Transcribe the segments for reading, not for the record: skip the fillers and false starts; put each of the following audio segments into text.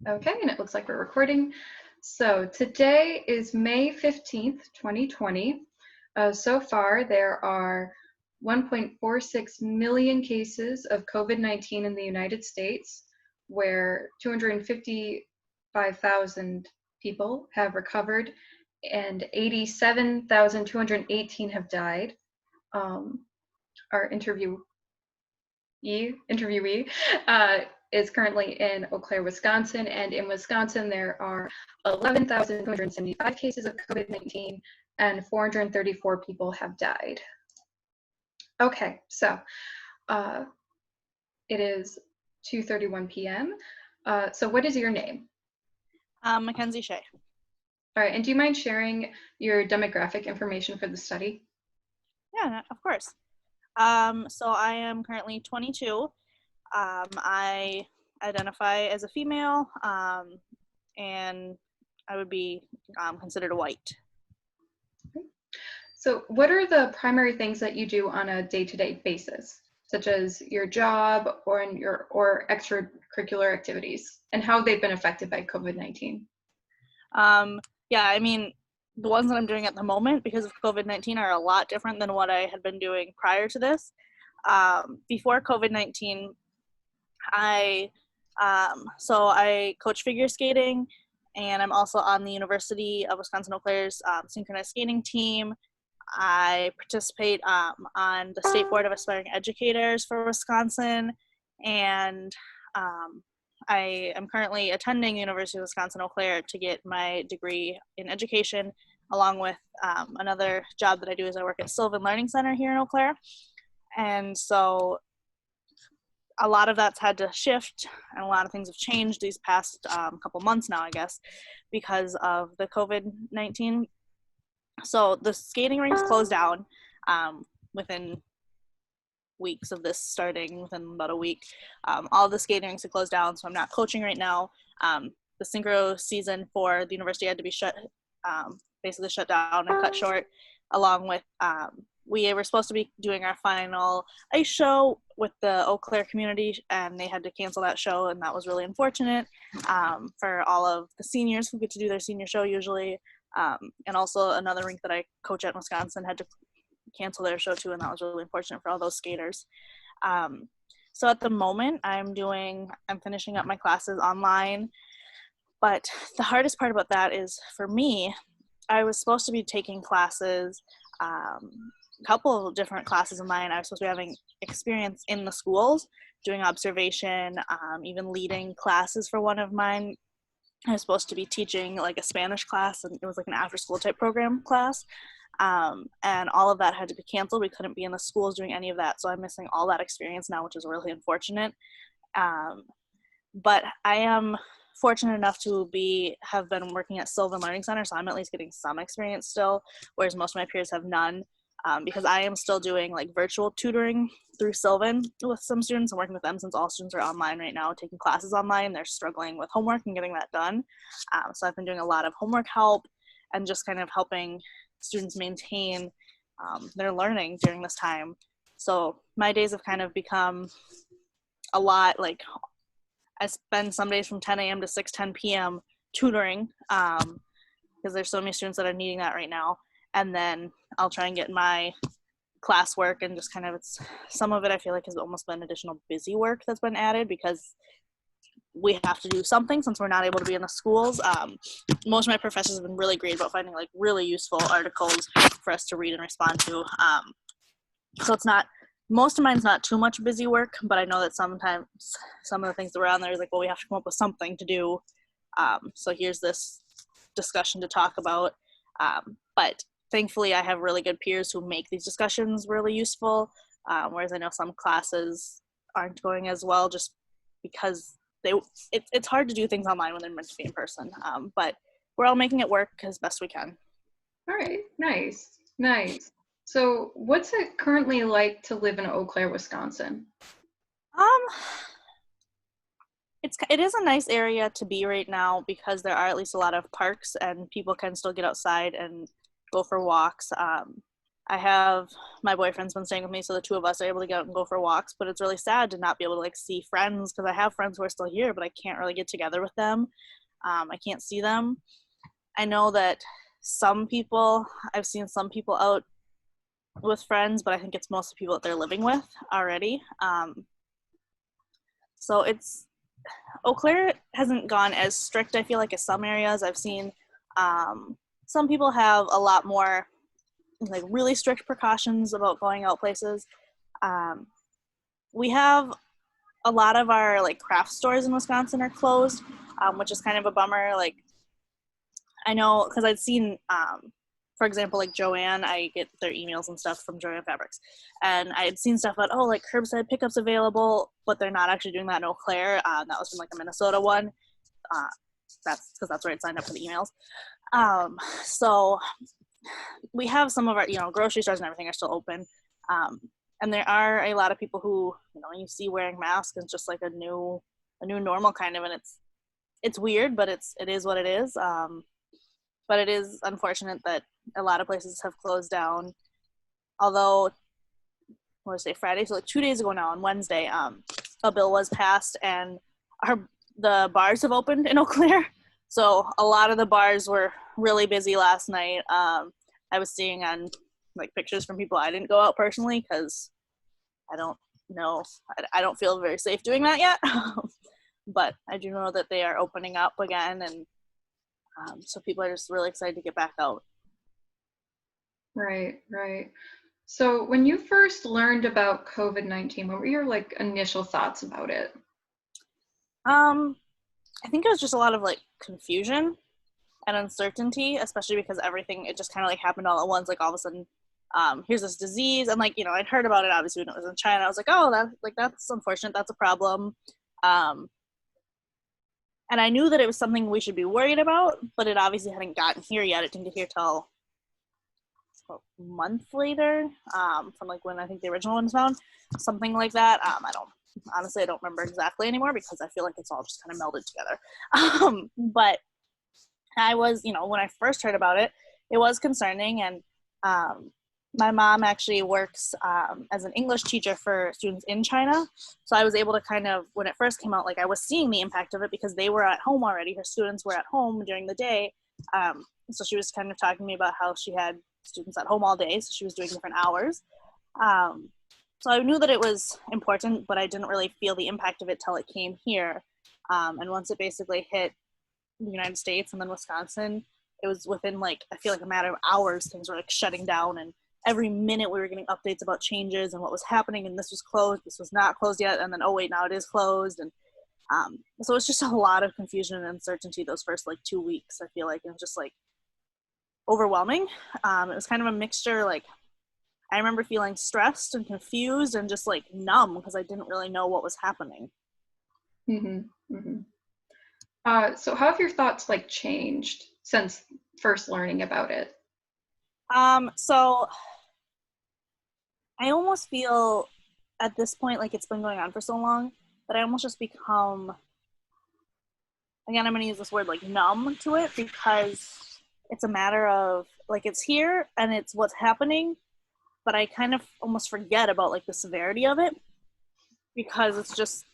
Okay, and it looks like we're recording. So today is May 15th, 2020. So far, there are 1.46 million cases of COVID-19 in the United States, where 255,000 people have recovered and 87,218 have died. Our interviewee is currently in Eau Claire, Wisconsin, and in Wisconsin there are 11,275 cases of COVID-19 and 434 people have died. Okay, so it is 2:31 p.m. So what is your name? Mackenzie Shay. All right, and do you mind sharing your demographic information for the study? Yeah, of course. So I am currently 22. I identify as a female, and I would be considered a white. Okay. So what are the primary things that you do on a day-to-day basis, such as your job or extracurricular activities, and how they've been affected by COVID-19? Yeah, I mean, the ones that I'm doing at the moment because of COVID-19 are a lot different than what I had been doing prior to this. Before COVID-19, I coach figure skating, and I'm also on the University of Wisconsin Eau Claire's synchronized skating team. I participate on the State Board of Aspiring Educators for Wisconsin, and I am currently attending University of Wisconsin Eau Claire to get my degree in education, along with another job that I do is I work at Sylvan Learning Center here in Eau Claire. And so a lot of that's had to shift, and a lot of things have changed these past couple months now, I guess, because of the COVID-19. So the skating rinks closed down within weeks of this starting, within about a week. All the skating rinks have closed down, so I'm not coaching right now. The synchro season for the university had to be basically shut down and cut short, along with we were supposed to be doing our final ice show with the Eau Claire community, and they had to cancel that show, and that was really unfortunate for all of the seniors who get to do their senior show usually. And also another rink that I coach at in Wisconsin had to cancel their show too, and that was really unfortunate for all those skaters. So at the moment I'm finishing up my classes online, but the hardest part about that is, for me, I was supposed to be taking classes, a couple of different classes of mine. I was supposed to be having experience in the schools, doing observation, even leading classes for one of mine. I was supposed to be teaching like a Spanish class, and it was like an after school type program class. And all of that had to be canceled. We couldn't be in the schools doing any of that. So I'm missing all that experience now, which is really unfortunate. But I am fortunate enough to have been working at Sylvan Learning Center. So I'm at least getting some experience still, whereas most of my peers have none. Because I am still doing like virtual tutoring through Sylvan with some students. I'm working with them since all students are online right now, taking classes online. They're struggling with homework and getting that done. So I've been doing a lot of homework help and just kind of helping students maintain their learning during this time. So my days have kind of become a lot, like I spend some days from 10 a.m. to 6:10 p.m. tutoring because there's so many students that are needing that right now. And then I'll try and get my classwork, and just kind of some of it I feel like has almost been additional busy work that's been added because we have to do something since we're not able to be in the schools. Most of my professors have been really great about finding like really useful articles for us to read and respond to. So most of mine's not too much busy work, but I know that sometimes some of the things that were on there is like, well, we have to come up with something to do. So here's this discussion to talk about. But thankfully, I have really good peers who make these discussions really useful, whereas I know some classes aren't going as well just because it's hard to do things online when they're meant to be in person. But we're all making it work as best we can. All right, nice. So what's it currently like to live in Eau Claire, Wisconsin? It is a nice area to be right now because there are at least a lot of parks and people can still get outside and go for walks. I have my boyfriend's been staying with me, so the two of us are able to get out and go for walks, but it's really sad to not be able to like see friends, because I have friends who are still here, but I can't really get together with them. I can't see them. I know that I've seen some people out with friends, but I think it's mostly people that they're living with already. So Eau Claire hasn't gone as strict, I feel like, as some areas. I've seen some people have a lot more like really strict precautions about going out places. We have a lot of our like craft stores in Wisconsin are closed, which is kind of a bummer. Like, I know, because I'd seen, for example, like Joanne, I get their emails and stuff from Joanne Fabrics, and I had seen stuff about, oh, like curbside pickups available, but they're not actually doing that in Eau Claire. That was from like a Minnesota one. That's because that's where it signed up for the emails. So we have some of our, grocery stores and everything are still open. And there are a lot of people who, you see wearing masks is just like a new normal kind of, and it's weird, but it is what it is. But it is unfortunate that a lot of places have closed down. Although, what did I say, Friday? So like 2 days ago now, on Wednesday, a bill was passed, and the bars have opened in Eau Claire. So a lot of the bars were really busy last night. I was seeing on like pictures from people. I didn't go out personally because I don't know. I don't feel very safe doing that yet. But I do know that they are opening up again, and so people are just really excited to get back out. Right, right. So when you first learned about COVID-19, what were your like initial thoughts about it? I think it was just a lot of like confusion and uncertainty, especially because everything, it just kind of like happened all at once. Like all of a sudden, here's this disease, and like, I'd heard about it obviously when it was in China. I was like, oh, that's unfortunate. That's a problem. And I knew that it was something we should be worried about, but it obviously hadn't gotten here yet. It didn't get here till a month later, from like when I think the original one was found, something like that. I don't remember exactly anymore because I feel like it's all just kind of melded together. But I was, when I first heard about it, it was concerning. And my mom actually works as an English teacher for students in China. So I was able to kind of, when it first came out, like I was seeing the impact of it because they were at home already. Her students were at home during the day. So she was kind of talking to me about how she had students at home all day. So she was doing different hours. So I knew that it was important, but I didn't really feel the impact of it till it came here. And once it basically hit the United States and then Wisconsin, it was within like, I feel like a matter of hours, things were like shutting down, and every minute we were getting updates about changes and what was happening, and this was closed, this was not closed yet, and then, oh wait, now it is closed. And so it's just a lot of confusion and uncertainty those first like 2 weeks. I feel like it was just like overwhelming. It was kind of a mixture. Like I remember feeling stressed and confused and just like numb because I didn't really know what was happening. Mm-hmm, mm-hmm. So how have your thoughts like changed since first learning about it? So I almost feel at this point like it's been going on for so long that I almost just become, again, I'm going to use this word like numb to it, because it's a matter of like it's here and it's what's happening, but I kind of almost forget about like the severity of it because it's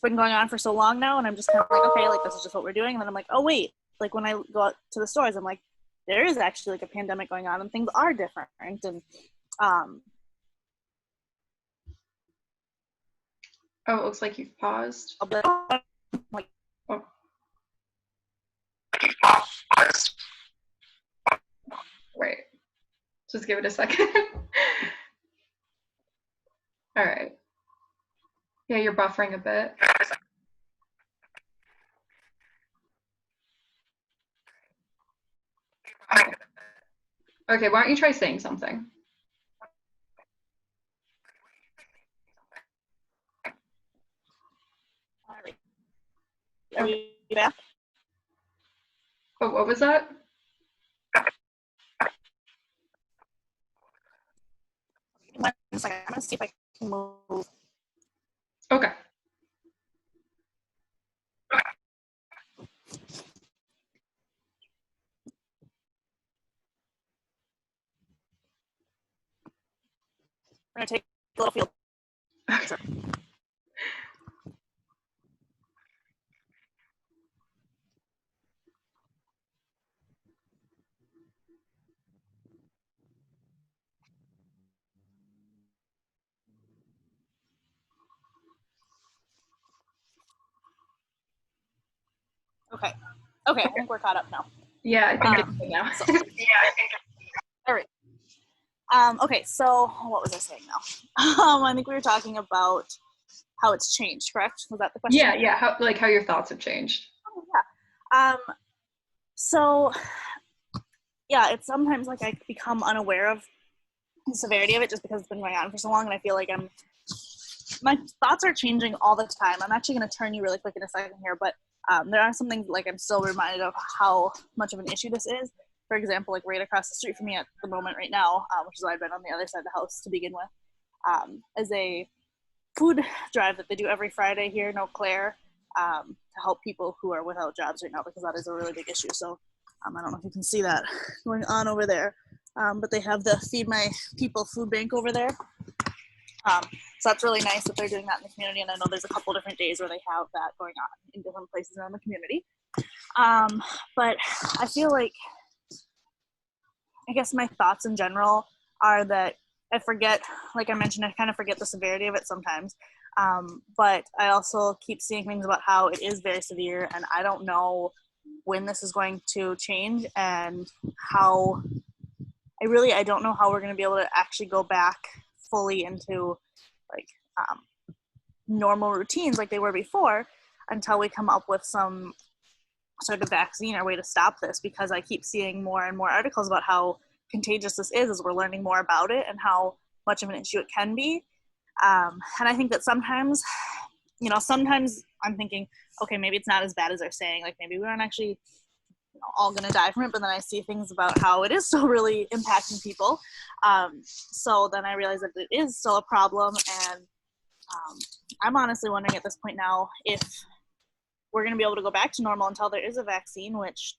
been going on for so long now, and I'm just kind of like, okay, like this is just what we're doing. And then I'm like, oh wait, like when I go out to the stores, I'm like, there is actually like a pandemic going on and things are different. And Oh, it looks like you've paused. like, Oh, wait, just give it a second. All right. Yeah, you're buffering a bit. Oh. Okay, why don't you try saying something? are we back? Oh, what was that? One second, I'm gonna see if I can move. Okay. going to take a little field trip. Okay. Okay, I think we're caught up now. Yeah, I think it's good now. All right. Okay, so what was I saying now? I think we were talking about how it's changed, correct? Was that the question? Yeah. How your thoughts have changed. Oh, yeah. So, yeah, it's sometimes like I become unaware of the severity of it just because it's been going on for so long, and I feel like my thoughts are changing all the time. I'm actually going to turn you really quick in a second here, but there are some things like I'm still reminded of how much of an issue this is. For example, like right across the street from me at the moment right now, which is why I've been on the other side of the house to begin with, is a food drive that they do every Friday here in Eau Claire to help people who are without jobs right now, because that is a really big issue. So I don't know if you can see that going on over there, but they have the Feed My People food bank over there. So that's really nice that they're doing that in the community, and I know there's a couple different days where they have that going on in different places around the community. But I feel like, I guess my thoughts in general are that I forget, like I mentioned, I kind of forget the severity of it sometimes. But I also keep seeing things about how it is very severe, and I don't know when this is going to change, and how I don't know how we're going to be able to actually go back fully into like normal routines like they were before, until we come up with some sort of vaccine or way to stop this, because I keep seeing more and more articles about how contagious this is as we're learning more about it and how much of an issue it can be. And I think that sometimes I'm thinking, okay, maybe it's not as bad as they're saying, like maybe we aren't actually all going to die from it, but then I see things about how it is still really impacting people. So then I realize that it is still a problem, and I'm honestly wondering at this point now if we're going to be able to go back to normal until there is a vaccine, which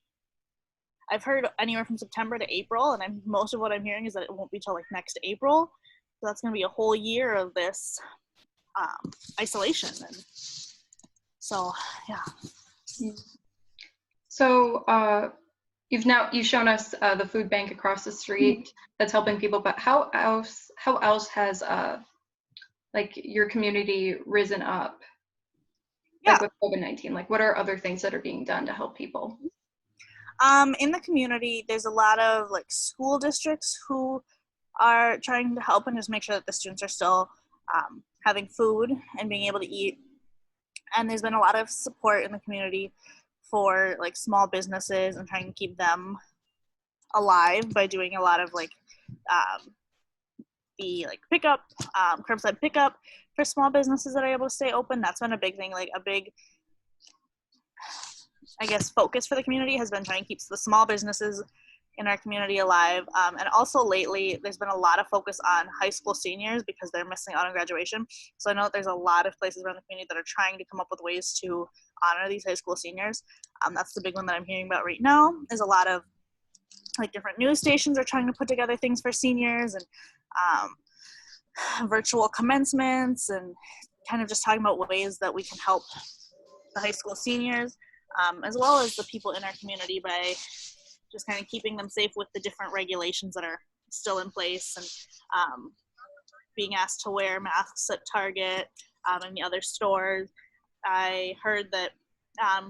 I've heard anywhere from September to April, and most of what I'm hearing is that it won't be till like next April. So that's going to be a whole year of this isolation. And so, yeah. So you've shown us the food bank across the street that's helping people, but how else has like your community risen up? Yeah. Like with COVID-19, like what are other things that are being done to help people? In the community, there's a lot of like school districts who are trying to help and just make sure that the students are still having food and being able to eat. And there's been a lot of support in the community for like small businesses and trying to keep them alive by doing a lot of like the like pickup, curbside pickup for small businesses that are able to stay open. That's been a big thing, like a big, I guess, focus for the community has been trying to keep the small businesses in our community alive. And also lately, there's been a lot of focus on high school seniors because they're missing out on graduation. So I know that there's a lot of places around the community that are trying to come up with ways to honor these high school seniors. That's the big one that I'm hearing about right now. There's a lot of like different news stations are trying to put together things for seniors, and virtual commencements, and kind of just talking about ways that we can help the high school seniors, as well as the people in our community, by just kind of keeping them safe with the different regulations that are still in place, and being asked to wear masks at Target and the other stores. I heard that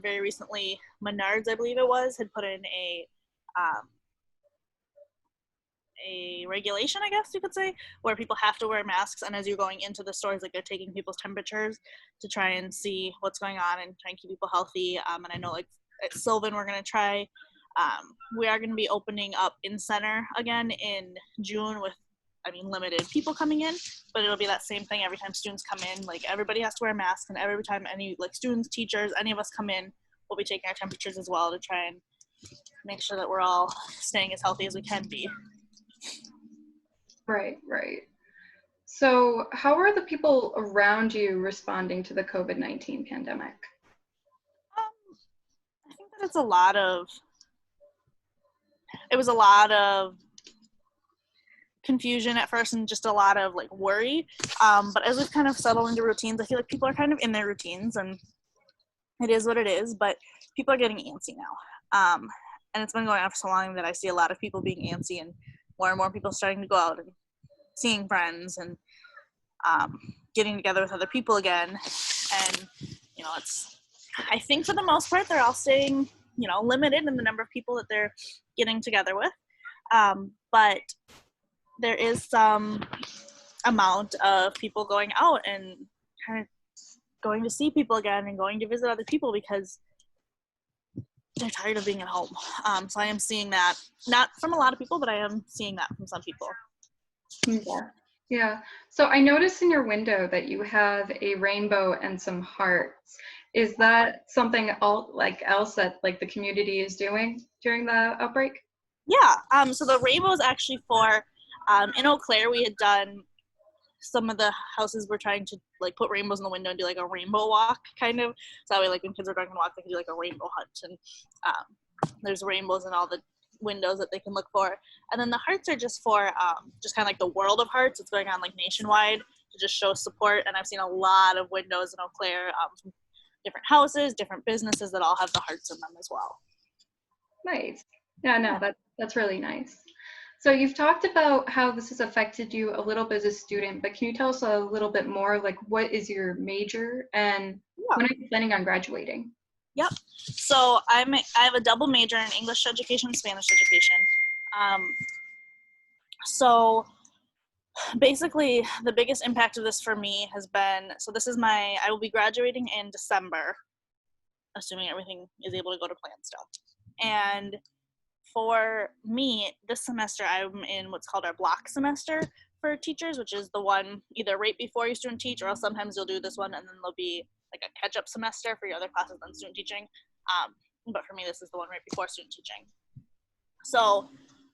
very recently Menards, I believe it was, had put in a regulation, I guess you could say, where people have to wear masks, and as you're going into the stores, like they're taking people's temperatures to try and see what's going on and try and keep people healthy. And I know like at Sylvan we're going to try, we are going to be opening up in center again in June with, limited people coming in, but it'll be that same thing every time students come in. Like everybody has to wear masks, and every time any like students, teachers, any of us come in, we'll be taking our temperatures as well to try and make sure that we're all staying as healthy as we can be. Right. So how are the people around you responding to the COVID-19 pandemic? I think that it was a lot of confusion at first and just a lot of like worry. But as we've kind of settled into routines, I feel like people are kind of in their routines and it is what it is, but people are getting antsy now. And it's been going on for so long that I see a lot of people being antsy and more people starting to go out and seeing friends and getting together with other people again. And, you know, I think for the most part, they're all staying, you know, limited in the number of people that they're getting together with. But there is some amount of people going out and kind of going to see people again and going to visit other people because they're tired of being at home. So I am seeing that, not from a lot of people, but I am seeing that from some people. Yeah. Yeah. So I noticed in your window that you have a rainbow and some hearts. Is that something else that like the community is doing during the outbreak? Yeah. So the rainbow is actually for in Eau Claire we had done some of the houses were trying to like put rainbows in the window and do like a rainbow walk kind of. So that way like when kids are going to walk they can do like a rainbow hunt and there's rainbows in all the windows that they can look for. And then the hearts are just for just kind of like the world of hearts. It's going on like nationwide to just show support. And I've seen a lot of windows in Eau Claire from different houses, different businesses that all have the hearts in them as well. Nice. Yeah, no, that's really nice. So you've talked about how this has affected you a little bit as a student, but can you tell us a little bit more, like what is your major and when are you planning on graduating? Yep. So I have a double major in English education and Spanish education. So basically the biggest impact of this for me has been, so this is I will be graduating in December, assuming everything is able to go to plan still. And for me, this semester I'm in what's called our block semester for teachers, which is the one either right before you student teach, or else sometimes you'll do this one and then there'll be like a catch-up semester for your other classes than student teaching. But for me, this is the one right before student teaching. So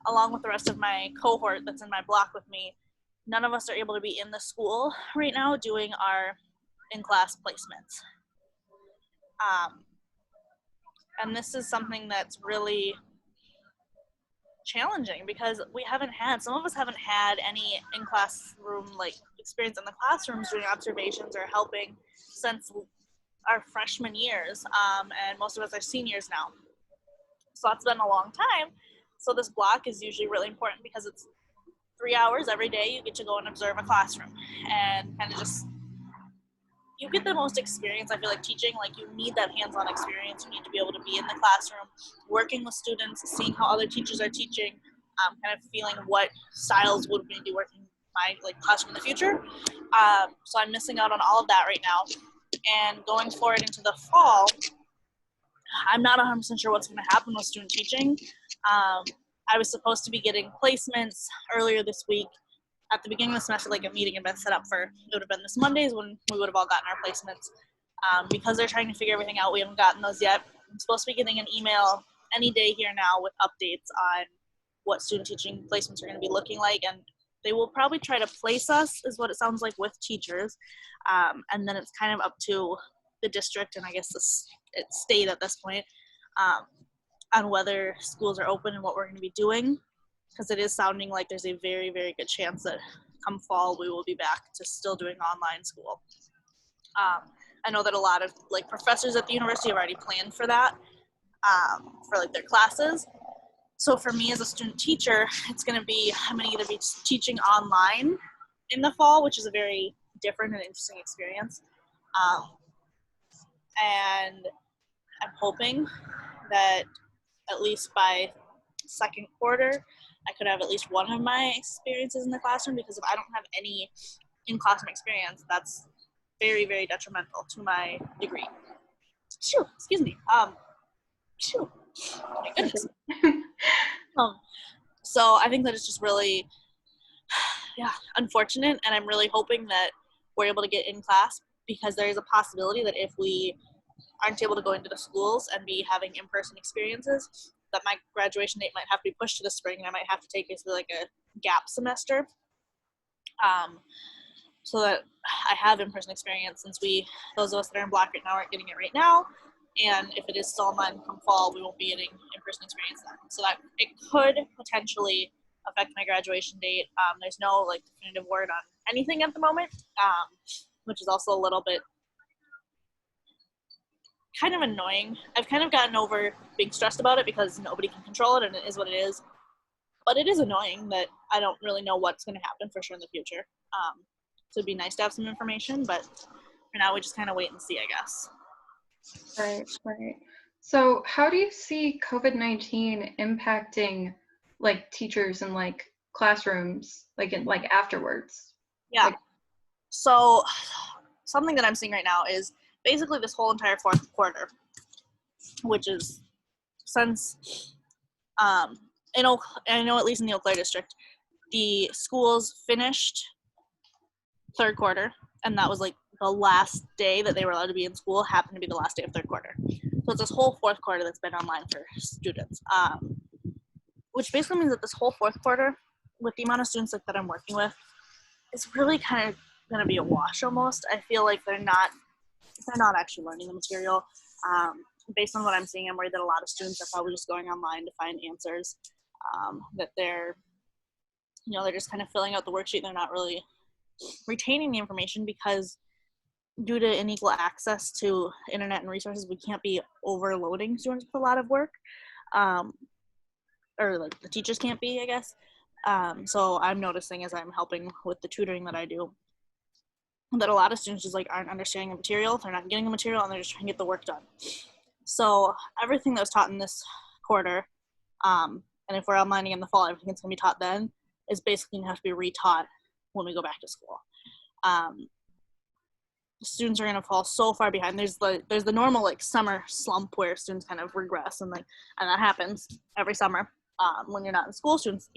along with the rest of my cohort that's in my block with me, none of us are able to be in the school right now doing our in-class placements. And this is something that's really challenging because some of us haven't had any in-classroom like experience in the classrooms doing observations or helping since our freshman years, and most of us are seniors now. So that's been a long time. So this block is usually really important because it's 3 hours every day you get to go and observe a classroom and kind of just you get the most experience. I feel like teaching, like you need that hands-on experience. You need to be able to be in the classroom, working with students, seeing how other teachers are teaching, kind of feeling what styles would we be working in my like classroom in the future. So I'm missing out on all of that right now. And going forward into the fall, I'm not 100% sure what's going to happen with student teaching. I was supposed to be getting placements earlier this week. At the beginning of the semester, like a meeting had been set up it would have been this Mondays when we would have all gotten our placements. Because they're trying to figure everything out, we haven't gotten those yet. I'm supposed to be getting an email any day here now with updates on what student teaching placements are going to be looking like. And they will probably try to place us, is what it sounds like, with teachers. And then it's kind of up to the district and I guess the state at this point on whether schools are open and what we're going to be doing. Because it is sounding like there's a very, very good chance that come fall we will be back to still doing online school. I know that a lot of like professors at the university have already planned for that, for like their classes. So for me as a student teacher, it's going to be, I'm going to either be teaching online in the fall, which is a very different and interesting experience. And I'm hoping that at least by second quarter, I could have at least one of my experiences in the classroom, because if I don't have any in-classroom experience, that's very, very detrimental to my degree. Excuse me. My goodness. So I think that it's just really, unfortunate, and I'm really hoping that we're able to get in class, because there is a possibility that if we aren't able to go into the schools and be having in-person experiences, that my graduation date might have to be pushed to the spring, and I might have to take basically like a gap semester, so that I have in-person experience, since those of us that are in block right now aren't getting it right now, and if it is still online come fall, we won't be getting in-person experience then. So that it could potentially affect my graduation date. There's no like definitive word on anything at the moment, which is also a little bit kind of annoying. I've kind of gotten over being stressed about it because nobody can control it and it is what it is. But it is annoying that I don't really know what's going to happen for sure in the future. So it'd be nice to have some information, but for now we just kind of wait and see, I guess. Right, right. So how do you see COVID-19 impacting like teachers and like classrooms, like afterwards? Yeah. Like, So something that I'm seeing right now is basically this whole entire fourth quarter, which is since I know at least in the Eau Claire district, the schools finished third quarter, and that was like the last day that they were allowed to be in school happened to be the last day of third quarter. So it's this whole fourth quarter that's been online for students, which basically means that this whole fourth quarter, with the amount of students like that I'm working with, is really kind of going to be a wash almost. I feel like they're not actually learning the material. Based on what I'm seeing, I'm worried that a lot of students are probably just going online to find answers, that they're just kind of filling out the worksheet. They're not really retaining the information because due to unequal access to internet and resources, we can't be overloading students with a lot of work, or like the teachers can't be, I guess. So I'm noticing as I'm helping with the tutoring that I do that a lot of students just like aren't understanding the material, they're not getting the material, and they're just trying to get the work done. So everything that was taught in this quarter, and if we're onlining in the fall, everything that's going to be taught then is basically going to have to be retaught when we go back to school. Students are going to fall so far behind. There's the normal like summer slump where students kind of regress, and that happens every summer. When you're not in school, students,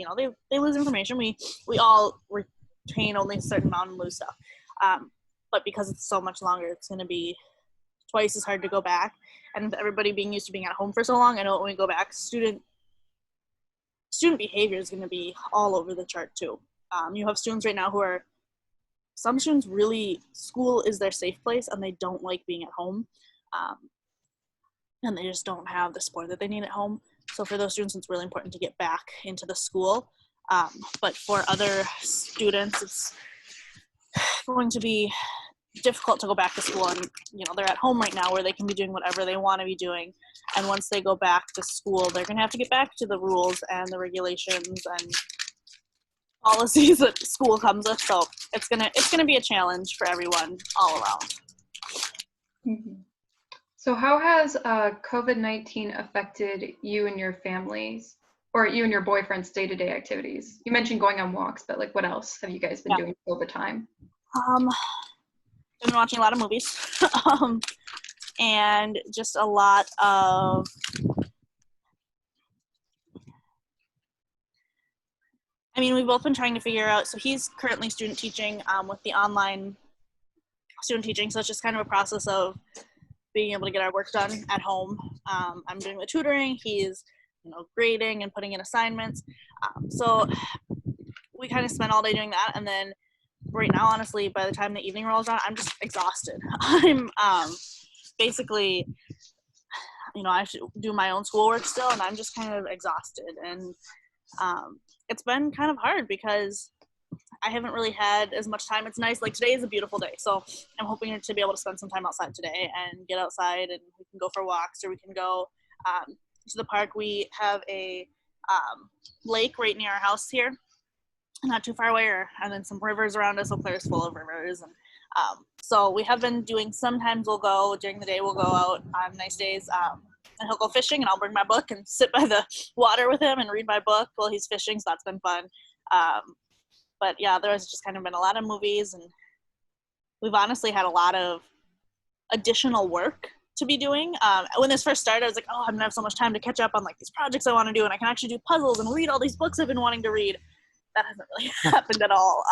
they lose information. We all retain only a certain amount and lose stuff. But because it's so much longer, it's going to be twice as hard to go back. And with everybody being used to being at home for so long, I know when we go back, student behavior is going to be all over the chart too. You have students right now some students really, school is their safe place and they don't like being at home. And they just don't have the support that they need at home. So for those students, it's really important to get back into the school. But for other students, it's going to be difficult to go back to school, and they're at home right now where they can be doing whatever they want to be doing, and once they go back to school, they're going to have to get back to the rules and the regulations and policies that school comes with. So it's gonna be a challenge for everyone all around. mm-hmm. So how has COVID-19 affected you and your families, or you and your boyfriend's day-to-day activities? You mentioned going on walks, but like what else have you guys been doing all the time? I've been watching a lot of movies, and just a lot of we've both been trying to figure out, so he's currently student teaching with the online student teaching, so it's just kind of a process of being able to get our work done at home. I'm doing the tutoring, he's grading and putting in assignments, so we kind of spend all day doing that, and then right now, honestly, by the time the evening rolls around, I'm just exhausted. I'm basically, I have to do my own schoolwork still, and I'm just kind of exhausted, and it's been kind of hard because I haven't really had as much time. It's nice, like today is a beautiful day, so I'm hoping to be able to spend some time outside today and get outside, and we can go for walks, or we can go to the park. We have a lake right near our house here, not too far away, and then some rivers around us. Eau Claire is full of rivers, and so we have been doing, sometimes we'll go during the day, we'll go out on nice days, and he'll go fishing, and I'll bring my book and sit by the water with him and read my book while he's fishing, so that's been fun. But yeah, there's just kind of been a lot of movies, and we've honestly had a lot of additional work to be doing. When this first started, I was like, oh, I'm gonna have so much time to catch up on like these projects I want to do, and I can actually do puzzles and read all these books I've been wanting to read. That hasn't really happened at all.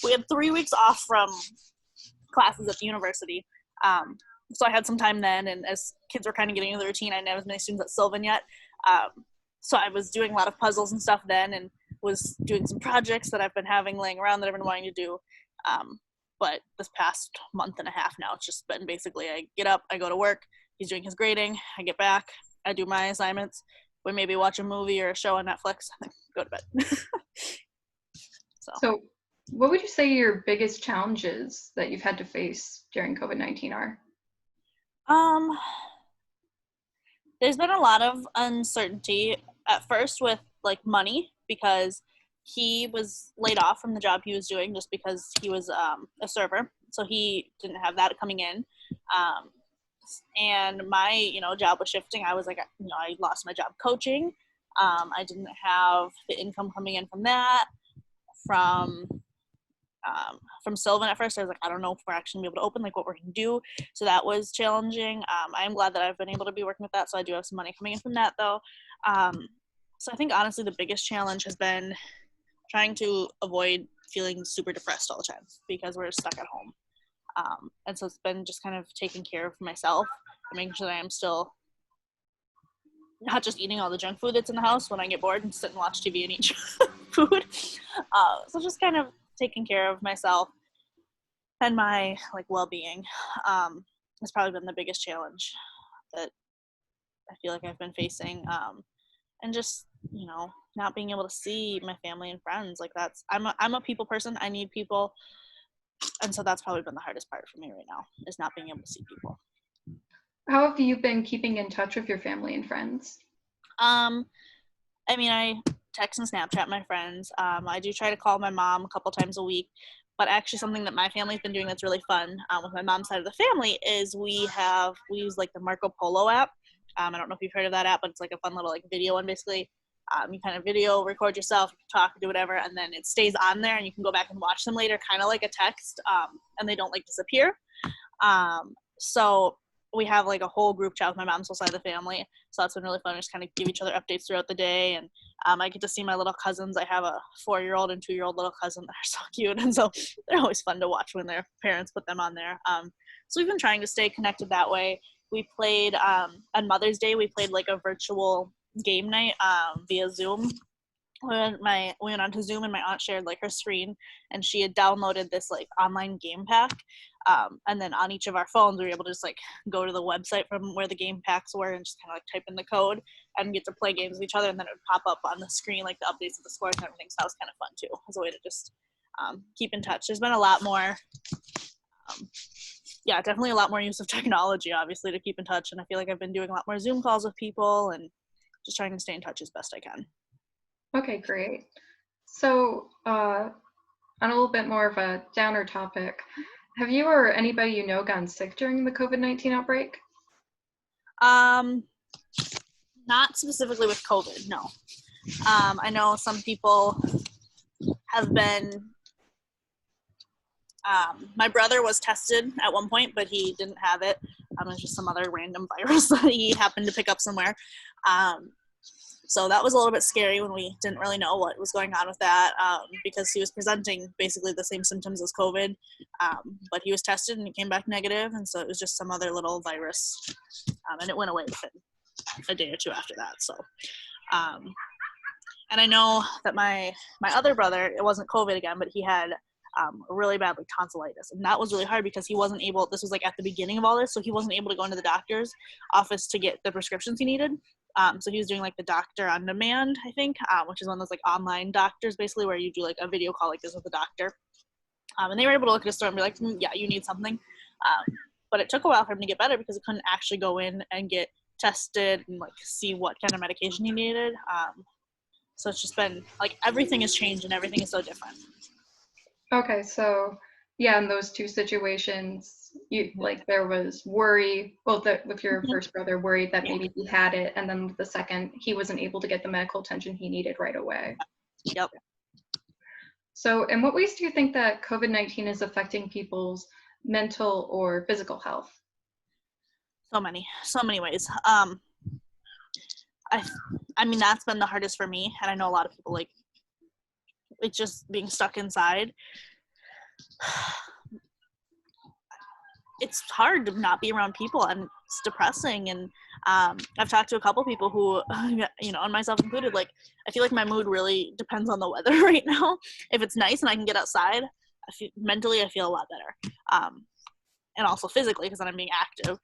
We had 3 weeks off from classes at the university. So I had some time then, and as kids were kind of getting into the routine, I didn't have as many students at Sylvan yet. So I was doing a lot of puzzles and stuff then, and was doing some projects that I've been having laying around that I've been wanting to do. But this past month and a half now, it's just been basically I get up, I go to work, he's doing his grading, I get back, I do my assignments, we maybe watch a movie or a show on Netflix, and then go to bed. So what would you say your biggest challenges that you've had to face during COVID-19 are? There's been a lot of uncertainty at first with like money, because he was laid off from the job he was doing just because he was a server, so he didn't have that coming in. And my job was shifting. I was like, I lost my job coaching. I didn't have the income coming in from that. From Sylvan at first, I was like, I don't know if we're actually gonna be able to open, like what we're gonna do. So that was challenging. I am glad that I've been able to be working with that. So I do have some money coming in from that though. So I think honestly the biggest challenge has been trying to avoid feeling super depressed all the time because we're stuck at home. And so it's been just kind of taking care of myself and making sure that I'm still not just eating all the junk food that's in the house when I get bored and sit and watch TV and eat food. So just kind of taking care of myself and my like well-being has probably been the biggest challenge that I feel like I've been facing. And just not being able to see my family and friends, like I'm a people person. I need people, and so that's probably been the hardest part for me right now, is not being able to see people. How have you been keeping in touch with your family and friends? I mean, I text and Snapchat my friends. I do try to call my mom a couple times a week, but actually something that my family's been doing that's really fun with my mom's side of the family is we use like the Marco Polo app. I don't know if you've heard of that app, but it's like a fun little like video one. Basically, you kind of video record yourself, talk, do whatever, and then it stays on there, and you can go back and watch them later, kind of like a text, and they don't like disappear. So we have like a whole group chat with my mom's whole side of the family. So that's been really fun. Just kind of give each other updates throughout the day. And I get to see my little cousins. I have a 4-year-old and 2-year-old little cousin that are so cute. And so they're always fun to watch when their parents put them on there. So we've been trying to stay connected that way. We played on Mother's Day, we played like a virtual game night via Zoom. We went onto Zoom, and my aunt shared like her screen, and she had downloaded this like online game pack. And then on each of our phones, we were able to just like go to the website from where the game packs were and just kind of like type in the code and get to play games with each other. And then it would pop up on the screen like the updates of the scores and everything. So that was kind of fun too, as a way to just keep in touch. There's been a lot more, definitely a lot more use of technology, obviously, to keep in touch. And I feel like I've been doing a lot more Zoom calls with people and just trying to stay in touch as best I can. Okay, great. So on a little bit more of a downer topic, have you or anybody you know gotten sick during the COVID-19 outbreak? Not specifically with COVID, no. I know some people have been, my brother was tested at one point, but he didn't have it. It was just some other random virus that he happened to pick up somewhere. So that was a little bit scary when we didn't really know what was going on with that, because he was presenting basically the same symptoms as COVID, but he was tested and he came back negative, and so it was just some other little virus, and it went away within a day or two after that. So, and I know that my other brother, it wasn't COVID again, but he had really bad like tonsillitis, and that was really hard because he wasn't able, this was like at the beginning of all this, so he wasn't able to go into the doctor's office to get the prescriptions he needed. So he was doing like the doctor on demand, I think, which is one of those like online doctors basically where you do like a video call like this with the doctor. And they were able to look at his throat and be like, yeah, you need something. But it took a while for him to get better because he couldn't actually go in and get tested and like see what kind of medication he needed. So it's just been like everything has changed and everything is so different. Okay, so yeah, in those two situations, there was worry, with your first brother, worried that maybe he had it, and then with the second, he wasn't able to get the medical attention he needed right away. Yep. So in what ways do you think that COVID-19 is affecting people's mental or physical health? So many ways. I mean, that's been the hardest for me, and I know a lot of people, like, it's just being stuck inside. It's hard to not be around people, and it's depressing. And I've talked to a couple people who, and myself included, like, I feel like my mood really depends on the weather right now. If it's nice and I can get outside, mentally I feel a lot better. And also physically, because then I'm being active.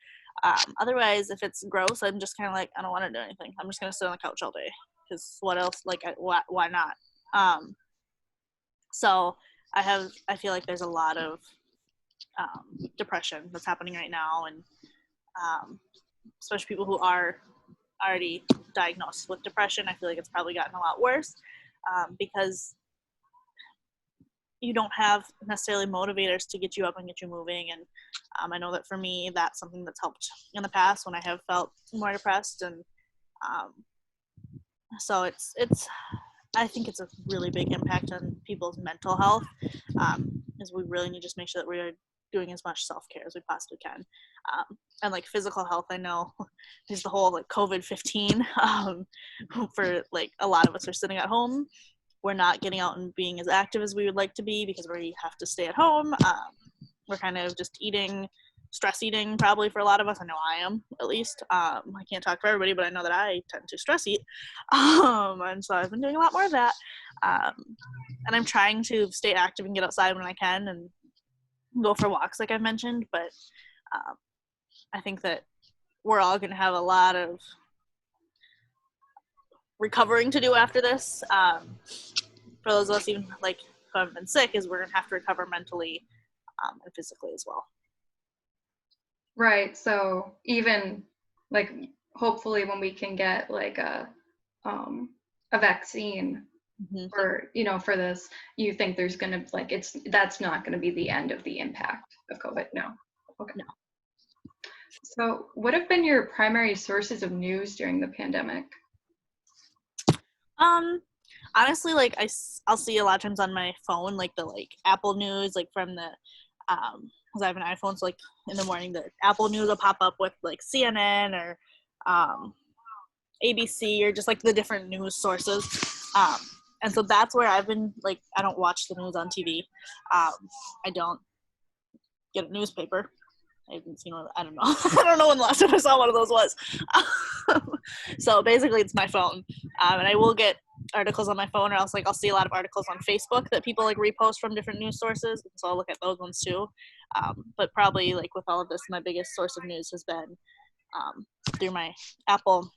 Otherwise, if it's gross, I'm just kind of like, I don't want to do anything. I'm just going to sit on the couch all day because what else? Like, why not? So I feel like there's a lot of depression that's happening right now, and especially people who are already diagnosed with depression. I feel like it's probably gotten a lot worse because you don't have necessarily motivators to get you up and get you moving. And I know that for me, that's something that's helped in the past when I have felt more depressed. And so I think it's a really big impact on people's mental health, is we really need to just make sure that we're doing as much self-care as we possibly can. And like physical health, I know is the whole like COVID-15 for like a lot of us are sitting at home. We're not getting out and being as active as we would like to be because we have to stay at home. We're kind of just stress eating probably for a lot of us. I know I am, at least. I can't talk for everybody, but I know that I tend to stress eat. And so I've been doing a lot more of that. And I'm trying to stay active and get outside when I can and go for walks like I mentioned. But I think that we're all going to have a lot of recovering to do after this. For those of us even like who haven't been sick, is we're going to have to recover mentally and physically as well. Right. So even like hopefully when we can get like a vaccine for for this, you think there's gonna like that's not gonna be the end of the impact of COVID? No. Okay. No. So what have been your primary sources of news during the pandemic? Honestly, like I'll see a lot of times on my phone, like the like Apple News, like from the because I have an iPhone, so like in the morning the Apple News will pop up with like CNN or ABC or just like the different news sources. And so that's where I've been like, I don't watch the news on TV. I don't get a newspaper. I haven't seen one. I don't know. I don't know when the last time I saw one of those was. So basically it's my phone. And I will get articles on my phone, or else like I'll see a lot of articles on Facebook that people like repost from different news sources. So I'll look at those ones too. But probably like with all of this, my biggest source of news has been through my Apple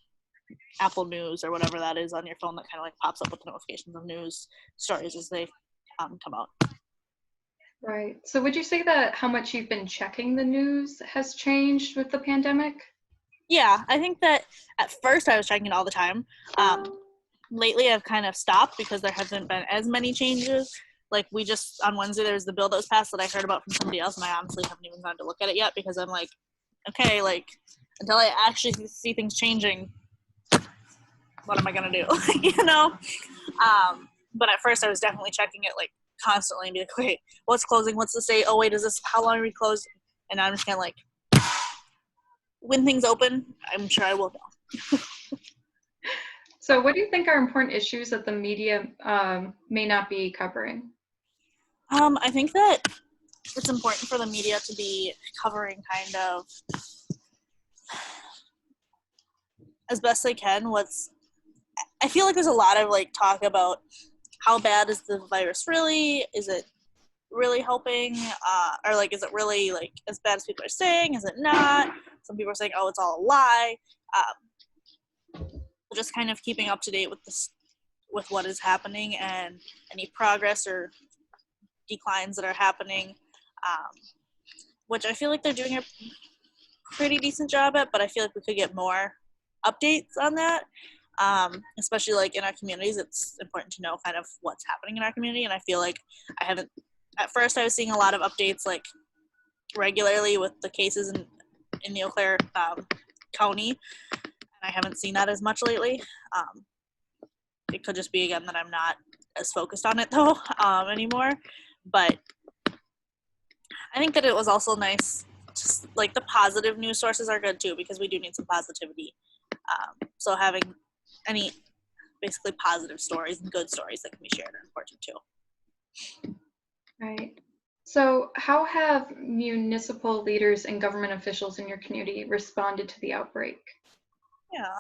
News or whatever that is on your phone that kind of like pops up with notifications of news stories as they come out. Right. So would you say that how much you've been checking the news has changed with the pandemic? Yeah, I think that at first I was checking it all the time. Lately I've kind of stopped because there hasn't been as many changes. Like we just, on Wednesday, there was the bill that was passed that I heard about from somebody else, and I honestly haven't even gone to look at it yet because I'm like, okay, like until I actually see things changing, what am I going to do? You know? But at first I was definitely checking it like constantly and be like, wait, what's closing? What's the state? Oh, wait, how long are we closed? And I'm just kind of like, when things open, I'm sure I will know. So what do you think are important issues that the media may not be covering? I think that it's important for the media to be covering kind of as best they can I feel like there's a lot of like talk about how bad is the virus really? Is it really helping? Or like, is it really like as bad as people are saying? Is it not? Some people are saying, oh, it's all a lie. Just kind of keeping up to date with what is happening and any progress or declines that are happening, which I feel like they're doing a pretty decent job at, but I feel like we could get more updates on that. Especially like in our communities, it's important to know kind of what's happening in our community. And I feel like at first I was seeing a lot of updates like regularly with the cases in the Eau Claire County. And I haven't seen that as much lately. It could just be again that I'm not as focused on it though anymore. But I think that it was also nice, just like the positive news sources are good too, because we do need some positivity. So having any basically positive stories and good stories that can be shared are important too. Right. So how have municipal leaders and government officials in your community responded to the outbreak? Yeah.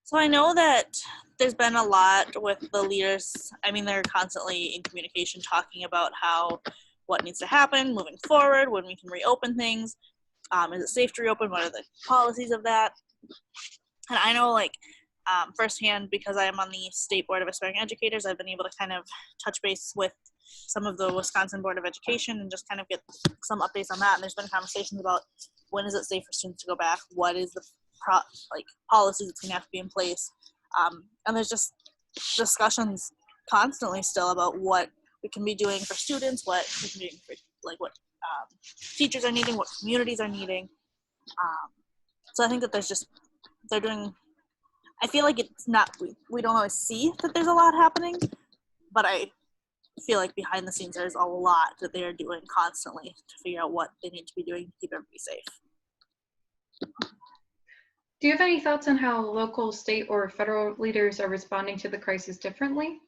So I know that there's been a lot with the leaders. I mean, they're constantly in communication talking about what needs to happen moving forward, when we can reopen things. Is it safe to reopen? What are the policies of that? And I know, like, firsthand, because I am on the State Board of Aspiring Educators, I've been able to kind of touch base with some of the Wisconsin Board of Education and just kind of get some updates on that. And there's been conversations about when is it safe for students to go back? What is the policies that's going to have to be in place? And there's just discussions constantly still about what we can be doing for students, what we can be doing for, like, what teachers are needing, what communities are needing. So I think that they're doing, I feel like it's not, we don't always see that there's a lot happening, but I feel like behind the scenes there's a lot that they are doing constantly to figure out what they need to be doing to keep everybody safe. Do you have any thoughts on how local, state, or federal leaders are responding to the crisis differently?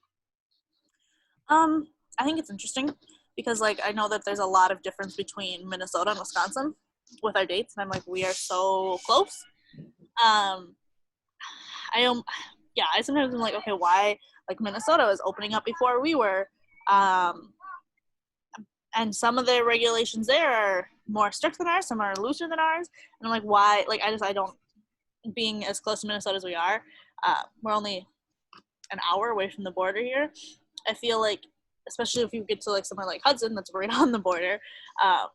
I think it's interesting because, like, I know that there's a lot of difference between Minnesota and Wisconsin with our dates, and I'm like, we are so close. I sometimes am like, okay, why, like, Minnesota was opening up before we were, and some of the regulations there are more strict than ours, some are looser than ours, and I'm like, why? Like, I don't, being as close to Minnesota as we are, we're only an hour away from the border here. I feel like, especially if you get to, like, somewhere like Hudson that's right on the border, I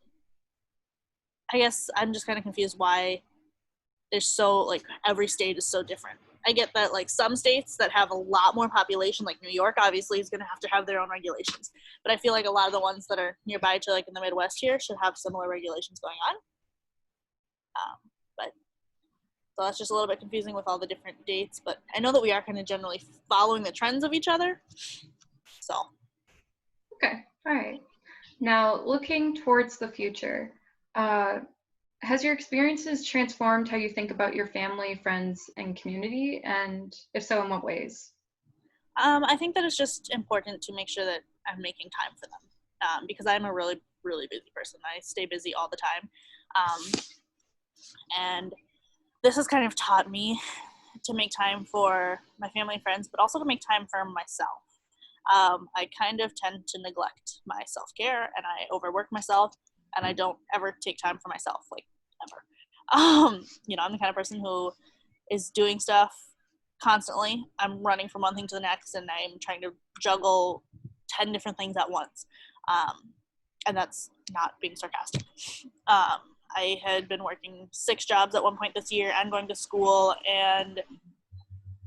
guess I'm just kind of confused why there's so, like, every state is so different. I get that, like, some states that have a lot more population, like New York, obviously is going to have their own regulations. But I feel like a lot of the ones that are nearby to, like, in the Midwest here should have similar regulations going on. So that's just a little bit confusing with all the different dates. But I know that we are kind of generally following the trends of each other. So. Okay, all right. Now, looking towards the future, has your experiences transformed how you think about your family, friends, and community? And if so, in what ways? I think that it's just important to make sure that I'm making time for them because I'm a really, really busy person. I stay busy all the time. And this has kind of taught me to make time for my family and friends, but also to make time for myself. I kind of tend to neglect my self-care, and I overwork myself, and I don't ever take time for myself, like, ever. I'm the kind of person who is doing stuff constantly. I'm running from one thing to the next, and I'm trying to juggle 10 different things at once. And that's not being sarcastic. I had been working 6 jobs at one point this year and going to school and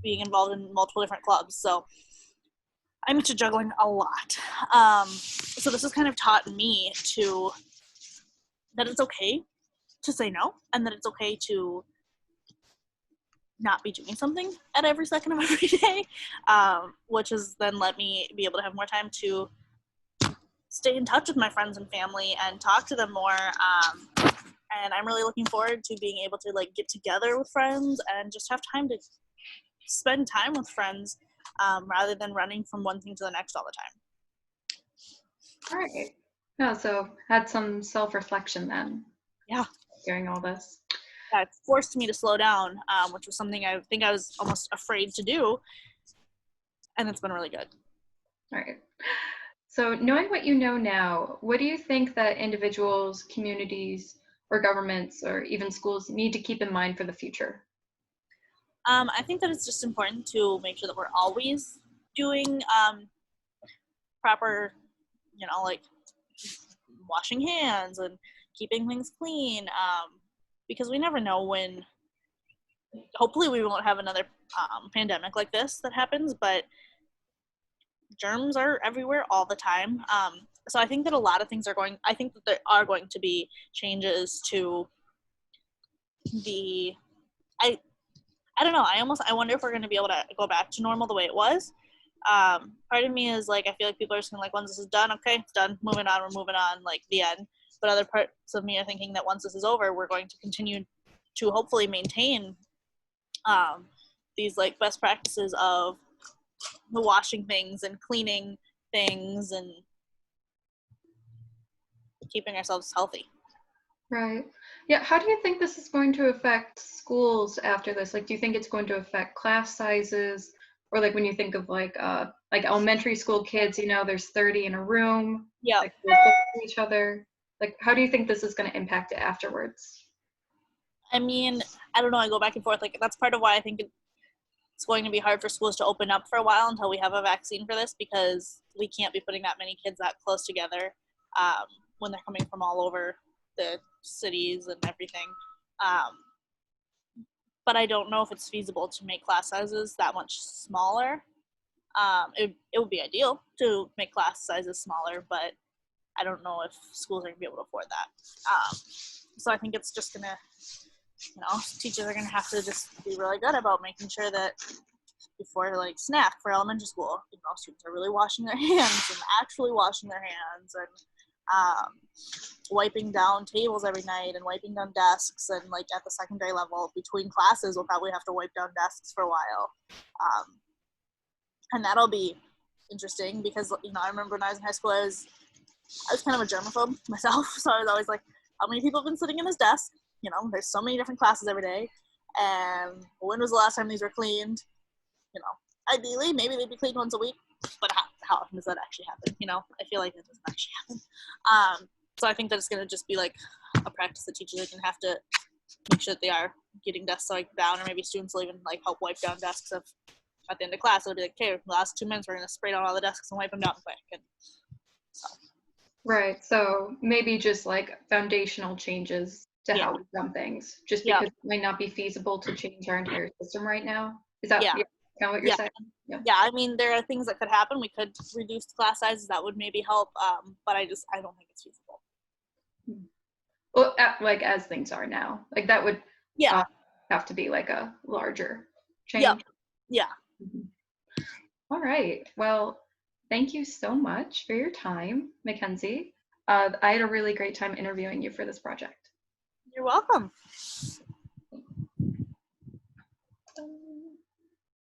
being involved in multiple different clubs. So I'm into juggling a lot. So this has kind of taught me that it's okay to say no, and that it's okay to not be doing something at every second of every day, which has then let me be able to have more time to stay in touch with my friends and family and talk to them more. And I'm really looking forward to being able to, like, get together with friends and just have time to spend time with friends rather than running from one thing to the next all the time. All right. No, so had some self-reflection then. Yeah. During all this. Yeah, it forced me to slow down, which was something I think I was almost afraid to do. And it's been really good. All right. So knowing what you know now, what do you think that individuals, communities, or governments, or even schools need to keep in mind for the future? I think that it's just important to make sure that we're always doing proper, like, washing hands and keeping things clean, because we never know when, hopefully we won't have another pandemic like this that happens, but germs are everywhere all the time. So I think that a lot of things I think that there are going to be changes to I don't know. I wonder if we're going to be able to go back to normal the way it was. Part of me is like, I feel like people are just going to, like, once this is done, okay, it's done, we're moving on, like, the end. But other parts of me are thinking that once this is over, we're going to continue to hopefully maintain these, like, best practices of the washing things and cleaning things and keeping ourselves healthy. Right. Yeah. How do you think this is going to affect schools after this? Like, do you think it's going to affect class sizes, or, like, when you think of like elementary school kids, there's 30 in a room. Yeah. Like, they're close to each other. Like, how do you think this is going to impact it afterwards? I mean, I don't know. I go back and forth. Like, that's part of why I think it's going to be hard for schools to open up for a while until we have a vaccine for this, because we can't be putting that many kids that close together when they're coming from all over the cities and everything. But I don't know if it's feasible to make class sizes that much smaller. It would be ideal to make class sizes smaller, but I don't know if schools are going to be able to afford that. So I think it's just going to, teachers are going to have to just be really good about making sure that before, like, snack for elementary school, students are really washing their hands and actually washing their hands, and wiping down tables every night and wiping down desks. And like at the secondary level between classes, we'll probably have to wipe down desks for a while. And that'll be interesting because, I remember when I was in high school, I was kind of a germaphobe myself. So I was always like, how many people have been sitting in this desk? There's so many different classes every day. And when was the last time these were cleaned? Ideally, maybe they'd be cleaned once a week, but how often does that actually happen? I feel like it doesn't actually happen. So I think that it's going to just be like a practice that teachers are going to have to make sure that they are getting desks wiped down, or maybe students will even like help wipe down desks at the end of class. It'll be like, okay, the last 2 minutes, we're going to spray down all the desks and wipe them down quick. And so. Right. So maybe just like foundational changes to how we've done things, just because it might not be feasible to change our entire system right now. Is that kind of what you're saying? Yeah. I mean, there are things that could happen. We could reduce class sizes. That would maybe help. But I don't think it's feasible. Well, like as things are now, like that would have to be like a larger change. Yeah. Mm-hmm. All right. Well, thank you so much for your time, Mackenzie. I had a really great time interviewing you for this project. You're welcome.